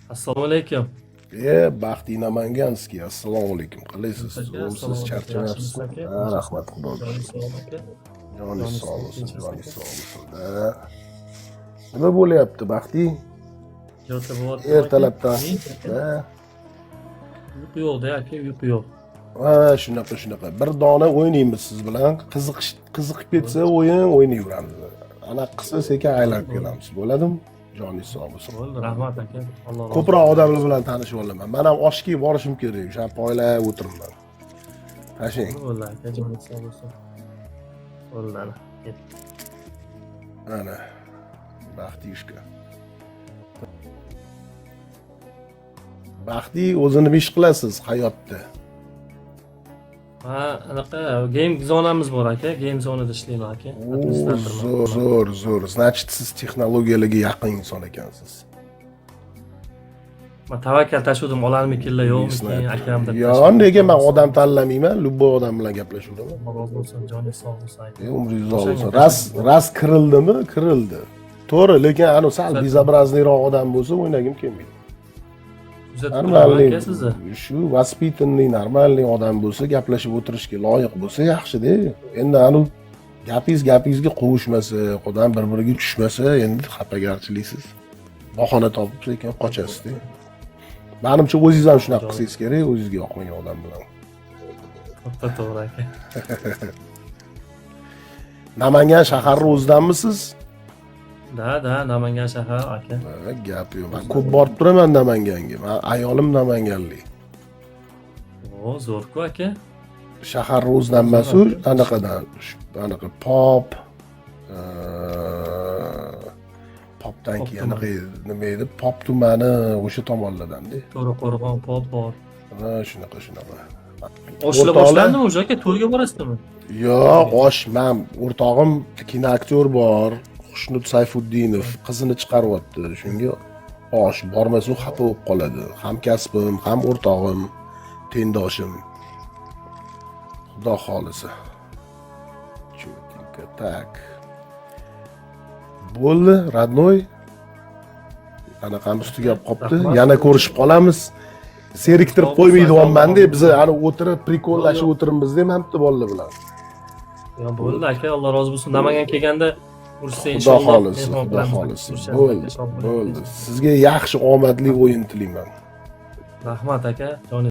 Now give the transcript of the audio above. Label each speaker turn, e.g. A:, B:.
A: Assalomu alaykum.
B: Baxtiy Namanganskiy, assalomu alaykum. Qalaysiz? Zo'rsiz, charchamayapsizmi? Ha, rahmat xudoga. Joningiz sog' bo'lsin, joningiz sog' bo'lsin. Nima bo'lyapti, Baxtiy? Ertalabdan.
A: Uyqu yo'qda aka, uyqu yo'q.
B: Ha, shunaqa. Bir dona o'ynaymiz siz bilan. Qiziqib ketsa o'yin o'ynayveramiz. Ana qilsa sekin aylanib kelamiz. Bo'ladimi? Joningiz sog' bo'lsin.
A: Bo'ldi, rahmat aka. Alloh razı
B: Ko'proq odamlar bilan tanishib olaman. Men ham oshga borishim kerak. O'sha poylab o'tiribman. Tashing.
A: Bo'ldi aka, joningiz sog' bo'lsin. Bo'ldi ana.
B: Ana. Baxtiyushka. Baxtiy o'zini ish qilasiz hayotda.
A: Ha, anaqa game zonamiz bor aka. Game zonada ishlayman aka.
B: Zo'r. Значит, siz texnologiyalarga yaqin inson ekansiz.
A: Men tavakkal tashuvdim, olarmikinlar yo'qmikin akamda.
B: Yo'q, nega men odam tanlamayman, любой odam bilan gaplashaveraman.
A: Alloh razı bo'lsin, joningiz sog' bo'lsin aka.
B: Umringiz uzoq bo'lsin. Ras kirildimi? Kirildi. To'g'ri, lekin anu sal bezobrazliroq odam bo'lsa o'ynagim kelmaydi. Normalniy, shu vaspitanniy, normalniy odam bo'lsa, gaplashib o'tirishga loyiq bo'lsa yaxshi-da. Endi anu gapingizga qovushmasa, odam bir-biriga tushmasa, endi xafagarchiliksiz. Bahona topib lekin qochasiz-da. Menimcha o'zingiz ham shunaqa qilsangiz kerak, o'zingizga yoqmagan odam bilan.
A: To'g'ri aka.
B: Namangan shahar o'zidanmisiz?
A: Da, Namangan shahar aka.
B: Gap yo'q. Men ko'p borib turaman Namanganga. Men ayolim namanganlik.
A: O, zo'r-ku aka.
B: Shahar o'zidan emas-u, anaqadan, anaqa pop popdan keyin nima edi? Pop tumani o'sha tomonlardan-da.
A: To'raqo'rg'on pop bor.
B: Ha, shunaqa.
A: Oshlar boshlandimi o'sha aka? To'yga borasizmi?
B: Yo'q, osh men o'rtog'im kinoaktyor bor. Xushnud Sayfuddinov qizini chiqaryapti. Shunga osh bormasa xafa bo'lib qoladi. Ham kasbim, ham o'rtog'im, tengdoshim. Xudo xolisa. Chutinka tak. Bo'ldi, radnoy. Anaqamiz tugab qopti. Yana ko'rishib qolamiz. Seriktirib qo'ymaydiganman-da, biz ana o'tirib prikollashib o'tiribmiz-da, mamti bolalar bilan.
A: Yo, bo'ldi aka, Alloh rozi bo'lsin. Namangan kelganda ursa
B: Xudo
A: inshaalloh.
B: xolisa. Bo'ldi. Sizga yaxshi omadli o'yin tilayman.
A: Rahmat aka.